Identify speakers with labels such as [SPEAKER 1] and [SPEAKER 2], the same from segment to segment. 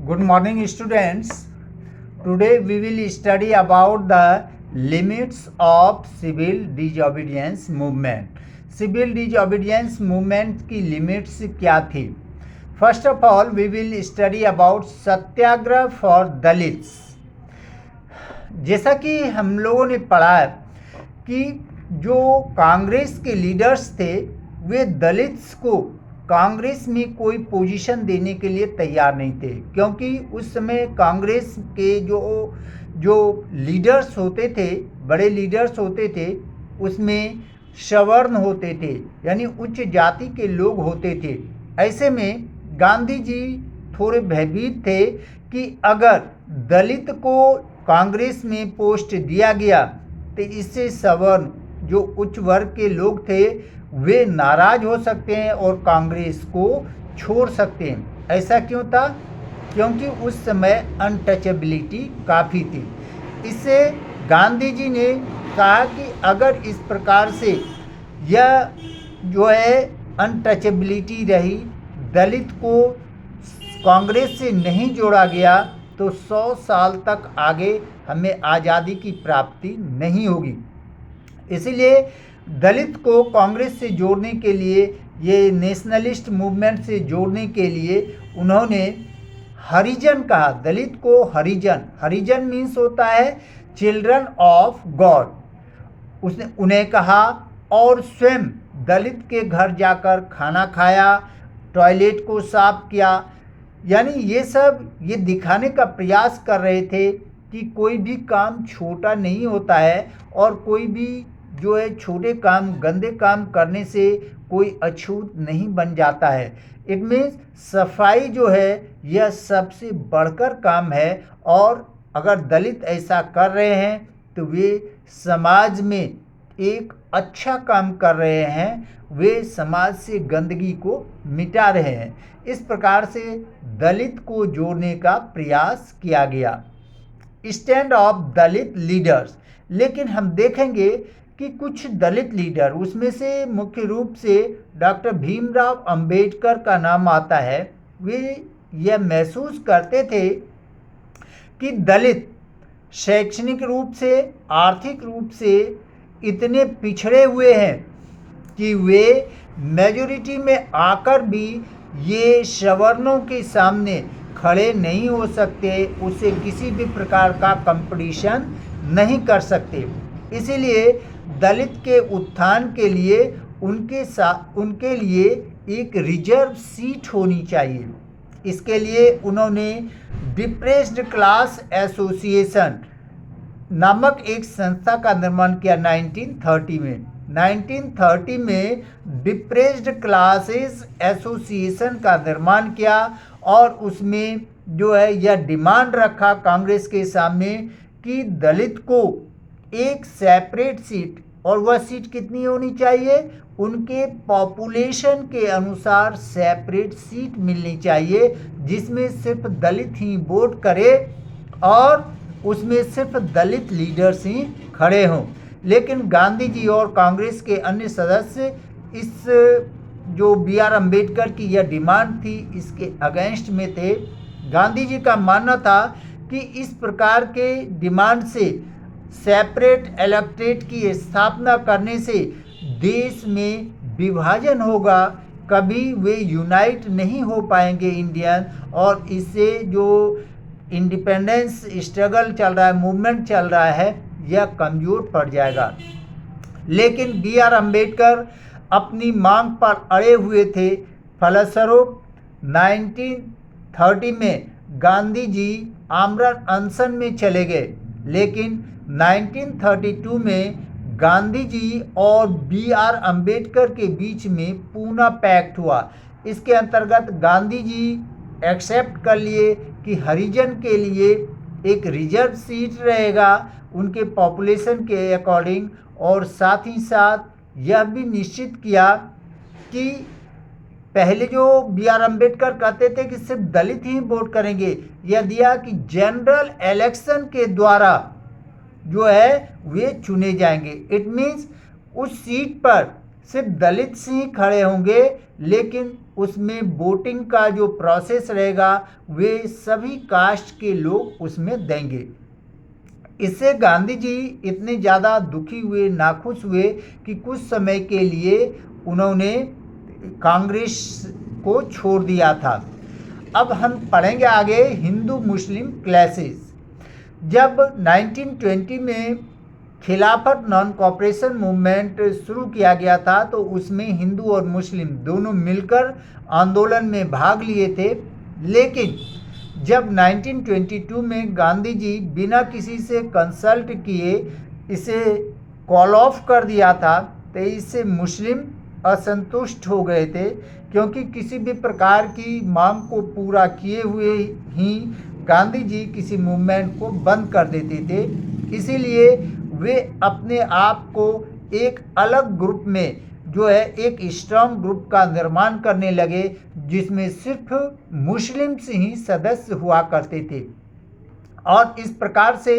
[SPEAKER 1] Good morning, students. Today we will study about the limits of civil disobedience movement. Civil disobedience movement की limits क्या थी? First of all, we will study about Satyagraha for Dalits. जैसा कि हम लोगों ने पढ़ा है कि जो कांग्रेस के लीडर्स थे वे दलित्स को कांग्रेस में कोई पोजीशन देने के लिए तैयार नहीं थे, क्योंकि उस समय कांग्रेस के जो लीडर्स होते थे, बड़े लीडर्स होते थे, उसमें सवर्ण होते थे, यानी उच्च जाति के लोग होते थे। ऐसे में गांधी जी थोड़े भयभीत थे कि अगर दलित को कांग्रेस में पोस्ट दिया गया तो इससे सवर्ण जो उच्च वर्ग के लोग थे वे नाराज हो सकते हैं और कांग्रेस को छोड़ सकते हैं। ऐसा क्यों था? क्योंकि उस समय अनटचेबिलिटी काफ़ी थी। इससे गांधी जी ने कहा कि अगर इस प्रकार से यह जो है अनटचेबिलिटी रही, दलित को कांग्रेस से नहीं जोड़ा गया तो 100 साल तक आगे हमें आज़ादी की प्राप्ति नहीं होगी। इसीलिए दलित को कांग्रेस से जोड़ने के लिए, ये नेशनलिस्ट मूवमेंट से जोड़ने के लिए उन्होंने हरिजन कहा। दलित को हरिजन मीन्स होता है चिल्ड्रन ऑफ गॉड। उसने उन्हें कहा और स्वयं दलित के घर जाकर खाना खाया, टॉयलेट को साफ किया। यानी ये दिखाने का प्रयास कर रहे थे कि कोई भी काम छोटा नहीं होता है और कोई भी जो है छोटे काम, गंदे काम करने से कोई अछूत नहीं बन जाता है। इट मीन्स सफाई जो है यह सबसे बढ़कर काम है, और अगर दलित ऐसा कर रहे हैं तो वे समाज में एक अच्छा काम कर रहे हैं, वे समाज से गंदगी को मिटा रहे हैं। इस प्रकार से दलित को जोड़ने का प्रयास किया गया। Stand of Dalit leaders. लेकिन हम देखेंगे कि कुछ दलित लीडर, उसमें से मुख्य रूप से डॉक्टर भीमराव अंबेडकर का नाम आता है, वे यह महसूस करते थे कि दलित शैक्षणिक रूप से, आर्थिक रूप से इतने पिछड़े हुए हैं कि वे मेजॉरिटी में आकर भी ये सवर्णों के सामने खड़े नहीं हो सकते, उससे किसी भी प्रकार का कंपटीशन नहीं कर सकते। इसीलिए दलित के उत्थान के लिए उनके लिए एक रिजर्व सीट होनी चाहिए। इसके लिए उन्होंने डिप्रेस्ड क्लास एसोसिएशन नामक एक संस्था का निर्माण किया 1930 में। 1930 में डिप्रेस्ड क्लासेस एसोसिएशन का निर्माण किया और उसमें जो है यह डिमांड रखा कांग्रेस के सामने कि दलित को एक सेपरेट सीट, और वह सीट कितनी होनी चाहिए, उनके पॉपुलेशन के अनुसार सेपरेट सीट मिलनी चाहिए, जिसमें सिर्फ दलित ही वोट करे और उसमें सिर्फ दलित लीडर्स ही खड़े हों। लेकिन गांधी जी और कांग्रेस के अन्य सदस्य इस जो B.R. अम्बेडकर की यह डिमांड थी इसके अगेंस्ट में थे। गांधी जी का मानना था कि इस प्रकार के डिमांड से, सेपरेट इलेक्ट्रेट की स्थापना करने से देश में विभाजन होगा, कभी वे यूनाइट नहीं हो पाएंगे इंडियन, और इससे जो इंडिपेंडेंस स्ट्रगल चल रहा है, मूवमेंट चल रहा है, यह कमज़ोर पड़ जाएगा। लेकिन B.R. अम्बेडकर अपनी मांग पर अड़े हुए थे। फलस्वरूप 1930 में गांधी जी आमरण अनशन में चले गए। लेकिन 1932 में गांधी जी और B.R. अम्बेडकर के बीच में पूना पैक्ट हुआ। इसके अंतर्गत गांधी जी एक्सेप्ट कर लिए कि हरिजन के लिए एक रिजर्व सीट रहेगा उनके पॉपुलेशन के अकॉर्डिंग, और साथ ही साथ यह भी निश्चित किया कि पहले जो B.R. अम्बेडकर कहते थे कि सिर्फ दलित ही वोट करेंगे, यह दिया कि जनरल इलेक्शन के द्वारा जो है वे चुने जाएंगे। इट मीन्स उस सीट पर सिर्फ दलित ही खड़े होंगे, लेकिन उसमें वोटिंग का जो प्रोसेस रहेगा वे सभी कास्ट के लोग उसमें देंगे। इससे गांधी जी इतने ज़्यादा दुखी हुए, नाखुश हुए कि कुछ समय के लिए उन्होंने कांग्रेस को छोड़ दिया था। अब हम पढ़ेंगे आगे हिंदू मुस्लिम क्लैशेस। जब 1920 में खिलाफत नॉन कॉपरेशन मूवमेंट शुरू किया गया था तो उसमें हिंदू और मुस्लिम दोनों मिलकर आंदोलन में भाग लिए थे, लेकिन जब 1922 में गांधी जी बिना किसी से कंसल्ट किए इसे कॉल ऑफ कर दिया था, तो इससे मुस्लिम असंतुष्ट हो गए थे, क्योंकि किसी भी प्रकार की मांग को पूरा किए हुए ही गांधी जी किसी मूवमेंट को बंद कर देते थे। इसीलिए वे अपने आप को एक अलग ग्रुप में जो है एक स्ट्रांग ग्रुप का निर्माण करने लगे, जिसमें सिर्फ मुस्लिम्स ही सदस्य हुआ करते थे। और इस प्रकार से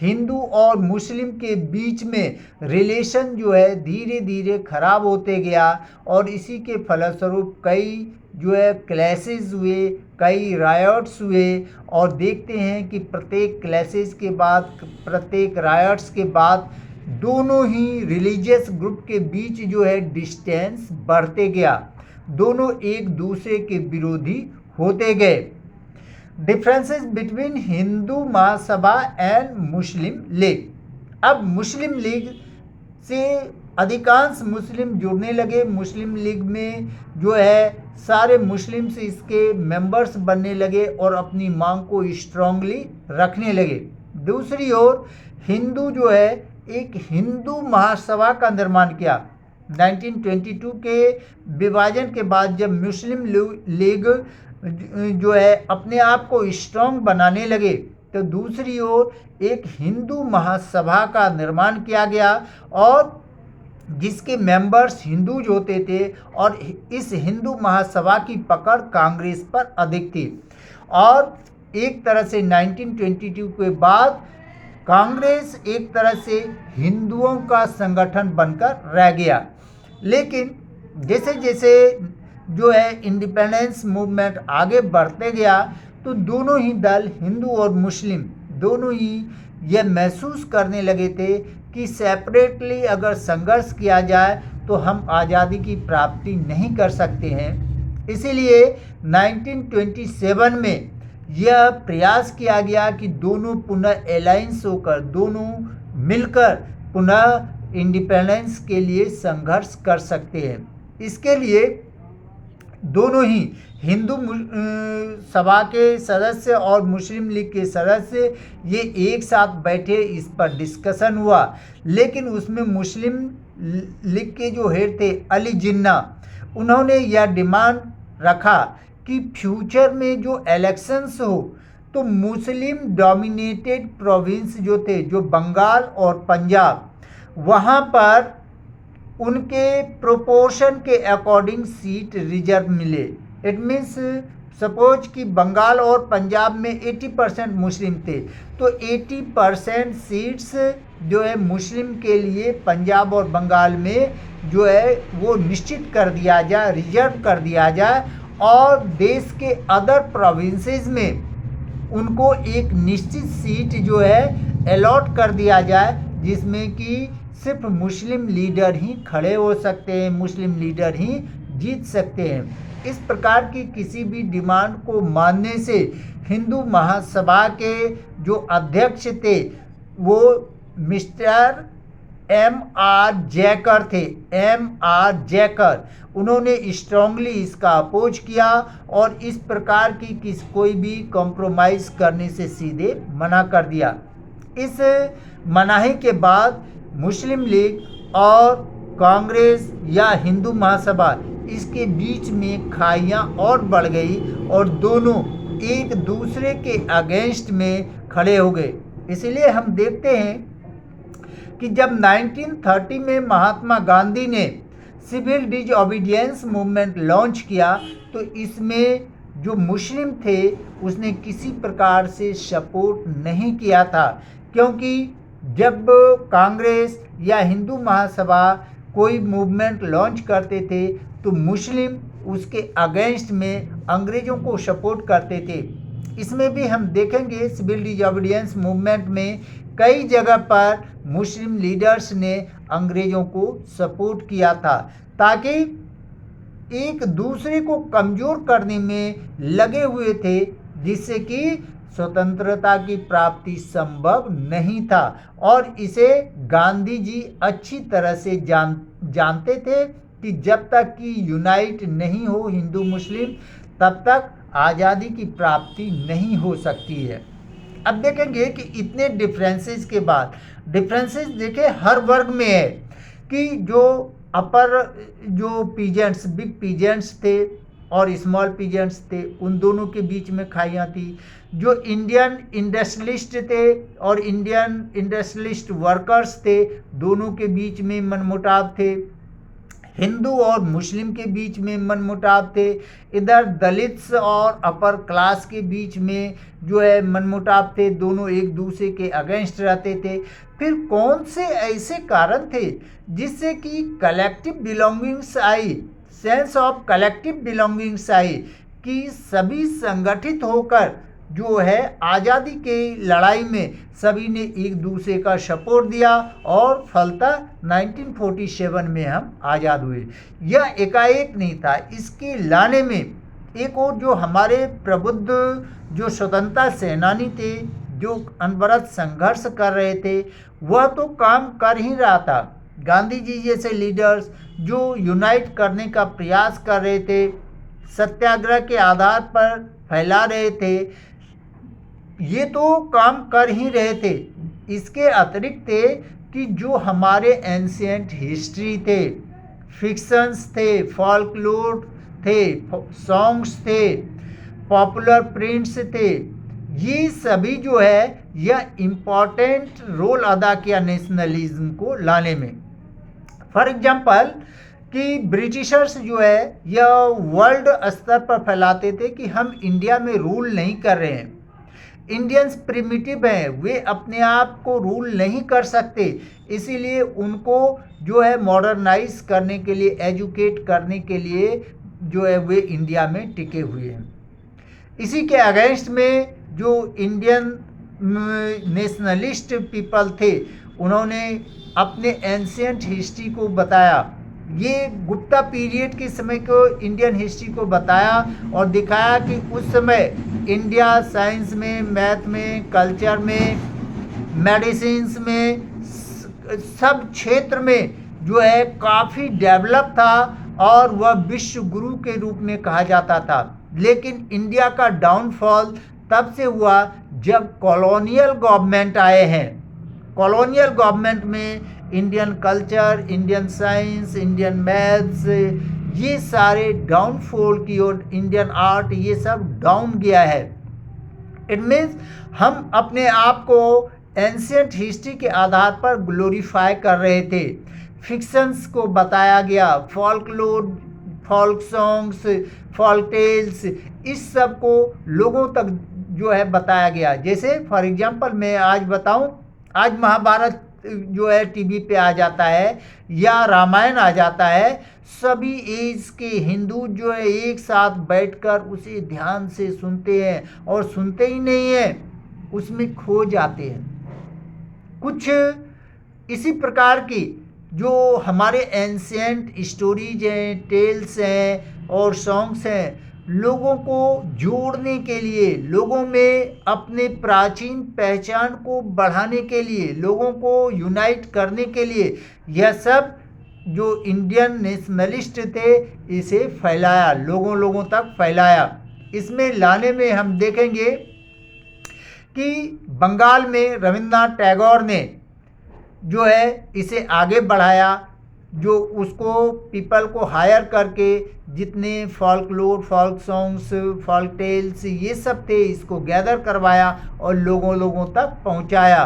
[SPEAKER 1] हिंदू और मुस्लिम के बीच में रिलेशन जो है धीरे धीरे खराब होते गया और इसी के फलस्वरूप कई जो है क्लैशेस हुए, कई रायट्स हुए। और देखते हैं कि प्रत्येक क्लैशेस के बाद, प्रत्येक रायट्स के बाद दोनों ही रिलीजियस ग्रुप के बीच जो है डिस्टेंस बढ़ते गया, दोनों एक दूसरे के विरोधी होते गए। Differences between Hindu Mahasabha and Muslim league. अब मुस्लिम लीग से अधिकांश मुस्लिम जुड़ने लगे। मुस्लिम लीग में जो है सारे मुस्लिम्स इसके मेंबर्स बनने लगे और अपनी मांग को स्ट्रांगली रखने लगे। दूसरी ओर हिंदू जो है एक हिंदू महासभा का निर्माण किया। 1922 के विभाजन के बाद जब मुस्लिम लीग जो है अपने आप को स्ट्रांग बनाने लगे, तो दूसरी ओर एक हिंदू महासभा का निर्माण किया गया और जिसके मेंबर्स हिंदूज होते थे, और इस हिंदू महासभा की पकड़ कांग्रेस पर अधिक थी। और एक तरह से 1922 के बाद कांग्रेस एक तरह से हिंदुओं का संगठन बनकर रह गया। लेकिन जैसे जैसे जो है इंडिपेंडेंस मूवमेंट आगे बढ़ते गया, तो दोनों ही दल, हिंदू और मुस्लिम दोनों ही यह महसूस करने लगे थे कि सेपरेटली अगर संघर्ष किया जाए तो हम आज़ादी की प्राप्ति नहीं कर सकते हैं। इसीलिए 1927 में यह प्रयास किया गया कि दोनों पुनः अलायंस होकर, दोनों मिलकर पुनः इंडिपेंडेंस के लिए संघर्ष कर सकते हैं। इसके लिए दोनों ही हिंदू सभा के सदस्य और मुस्लिम लीग के सदस्य ये एक साथ बैठे, इस पर डिस्कशन हुआ। लेकिन उसमें मुस्लिम लीग के जो हेड थे अली जिन्ना, उन्होंने यह डिमांड रखा कि फ्यूचर में जो इलेक्शंस हो तो मुस्लिम डोमिनेटेड प्रोविंस जो थे, जो बंगाल और पंजाब, वहाँ पर उनके प्रोपोर्शन के अकॉर्डिंग सीट रिजर्व मिले। इट मीन्स सपोज कि बंगाल और पंजाब में 80% मुस्लिम थे, तो 80% सीट्स जो है मुस्लिम के लिए पंजाब और बंगाल में जो है वो निश्चित कर दिया जाए, रिजर्व कर दिया जाए, और देश के अदर प्रोविंसेस में उनको एक निश्चित सीट जो है अलॉट कर दिया जाए, जिसमें कि सिर्फ मुस्लिम लीडर ही खड़े हो सकते हैं, मुस्लिम लीडर ही जीत सकते हैं। इस प्रकार की किसी भी डिमांड को मानने से हिंदू महासभा के जो अध्यक्ष थे वो मिस्टर M.R. जैकर थे, M.R. जैकर। उन्होंने स्ट्रांगली इसका अपोज किया और इस प्रकार की कोई भी कॉम्प्रोमाइज़ करने से सीधे मना कर दिया। इस मनाही के बाद मुस्लिम लीग और कांग्रेस या हिंदू महासभा, इसके बीच में खाइयाँ और बढ़ गई और दोनों एक दूसरे के अगेंस्ट में खड़े हो गए। इसलिए हम देखते हैं कि जब 1930 में महात्मा गांधी ने सिविल डिसओबीडियंस मूवमेंट लॉन्च किया, तो इसमें जो मुस्लिम थे उसने किसी प्रकार से सपोर्ट नहीं किया था, क्योंकि जब कांग्रेस या हिंदू महासभा कोई मूवमेंट लॉन्च करते थे तो मुस्लिम उसके अगेंस्ट में अंग्रेज़ों को सपोर्ट करते थे। इसमें भी हम देखेंगे सिविल डिसोबीडियंस मूवमेंट में कई जगह पर मुस्लिम लीडर्स ने अंग्रेज़ों को सपोर्ट किया था, ताकि एक दूसरे को कमज़ोर करने में लगे हुए थे, जिससे कि स्वतंत्रता की प्राप्ति संभव नहीं था। और इसे गांधी जी अच्छी तरह से जानते थे कि जब तक कि यूनाइट नहीं हो हिंदू मुस्लिम, तब तक आज़ादी की प्राप्ति नहीं हो सकती है। अब देखेंगे कि इतने डिफरेंसेस के बाद, डिफरेंसेस देखें हर वर्ग में है कि जो अपर जो पीजेंट्स, बिग पीजेंट्स थे और स्मॉल पीजेंट्स थे, उन दोनों के बीच में खाइयाँ थी। जो इंडियन इंडस्ट्रियलिस्ट थे और इंडियन इंडस्ट्रियलिस्ट वर्कर्स थे, दोनों के बीच में मनमुटाव थे। हिंदू और मुस्लिम के बीच में मनमुटाव थे। इधर दलित्स और अपर क्लास के बीच में जो है मनमुटाव थे, दोनों एक दूसरे के अगेंस्ट रहते थे। फिर कौन से ऐसे कारण थे जिससे कि collective belongings I, sense of collective belongings I, कि सभी संगठित होकर जो है आज़ादी के लड़ाई में सभी ने एक दूसरे का सपोर्ट दिया और फलतः 1947 में हम आज़ाद हुए। यह एकाएक नहीं था, इसके लाने में एक और जो हमारे प्रबुद्ध जो स्वतंत्रता सेनानी थे, जो अनवरत संघर्ष कर रहे थे, वह तो काम कर ही रहा था। गांधी जी जैसे लीडर्स जो यूनाइट करने का प्रयास कर रहे थे, सत्याग्रह के आधार पर फैला रहे थे, ये तो काम कर ही रहे थे। इसके अतिरिक्त थे कि जो हमारे एंशिएंट हिस्ट्री थे, फिक्शंस थे, फॉल्कलोर थे, सॉन्ग्स थे, पॉपुलर प्रिंट्स थे, ये सभी जो है यह इम्पॉर्टेंट रोल अदा किया नेशनलिज्म को लाने में। फॉर एग्जाम्पल कि ब्रिटिशर्स जो है यह वर्ल्ड स्तर पर फैलाते थे कि हम इंडिया में रूल नहीं कर रहे हैं, इंडियंस प्रिमिटिव हैं, वे अपने आप को रूल नहीं कर सकते, इसीलिए उनको जो है मॉडर्नाइज करने के लिए, एजुकेट करने के लिए जो है वे इंडिया में टिके हुए हैं। इसी के अगेंस्ट में जो इंडियन नेशनलिस्ट पीपल थे, उन्होंने अपने एंशिएंट हिस्ट्री को बताया। ये गुप्ता पीरियड के समय को इंडियन हिस्ट्री को बताया और दिखाया कि उस समय इंडिया साइंस में, मैथ में, कल्चर में, मेडिसिन्स में, सब क्षेत्र में जो है काफ़ी डेवलप था और वह विश्व गुरु के रूप में कहा जाता था। लेकिन इंडिया का डाउनफॉल तब से हुआ जब कॉलोनियल गवर्नमेंट आए हैं। कॉलोनियल गवर्नमेंट में Indian culture, Indian science, Indian maths, ये सारे डाउनफॉल की ओर, इंडियन आर्ट, ये सब डाउन गया है। इट मीन्स हम अपने आप को एंशिएंट हिस्ट्री के आधार पर ग्लोरीफाई कर रहे थे। फिक्शंस को बताया गया, folklore, folk songs, folk tales, इस सब को लोगों तक जो है बताया गया। जैसे फॉर एग्जांपल मैं आज बताऊं, आज महाभारत जो है टीवी पे आ जाता है या रामायण आ जाता है, सभी एज के हिंदू जो है एक साथ बैठकर उसे ध्यान से सुनते हैं और सुनते ही नहीं हैं, उसमें खो जाते हैं। कुछ इसी प्रकार की जो हमारे एंशिएंट स्टोरीज हैं, टेल्स हैं और सॉन्ग्स हैं, लोगों को जोड़ने के लिए, लोगों में अपने प्राचीन पहचान को बढ़ाने के लिए, लोगों को यूनाइट करने के लिए, यह सब जो इंडियन नेशनलिस्ट थे इसे फैलाया, लोगों तक फैलाया। इसमें लाने में हम देखेंगे कि बंगाल में रविंद्रनाथ टैगोर ने जो है इसे आगे बढ़ाया, जो उसको पीपल को हायर करके जितने folklore, folk songs, folk tales ये सब थे, इसको गैदर करवाया और लोगों तक पहुंचाया।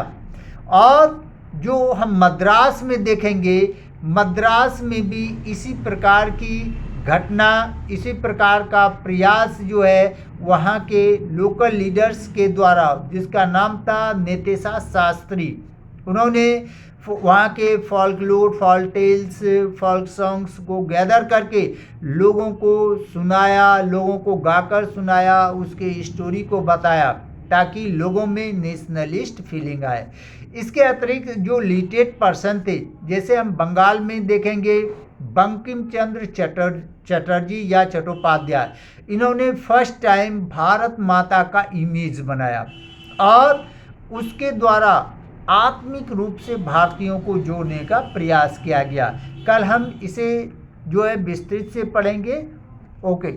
[SPEAKER 1] और जो हम मद्रास में देखेंगे, मद्रास में भी इसी प्रकार की घटना, इसी प्रकार का प्रयास जो है वहाँ के लोकल लीडर्स के द्वारा, जिसका नाम था नेतेशा शास्त्री, उन्होंने वहाँ के folklore, folk tales, folk songs को गैदर करके लोगों को सुनाया, लोगों को गाकर सुनाया, उसके स्टोरी को बताया ताकि लोगों में नेशनलिस्ट फीलिंग आए। इसके अतिरिक्त जो लिटरेट पर्सन थे, जैसे हम बंगाल में देखेंगे बंकिम चंद्र चटर्जी या चट्टोपाध्याय, इन्होंने फर्स्ट टाइम भारत माता का इमेज बनाया और उसके द्वारा आत्मिक रूप से भारतीयों को जोड़ने का प्रयास किया गया। कल हम इसे जो है विस्तृत से पढ़ेंगे। ओके।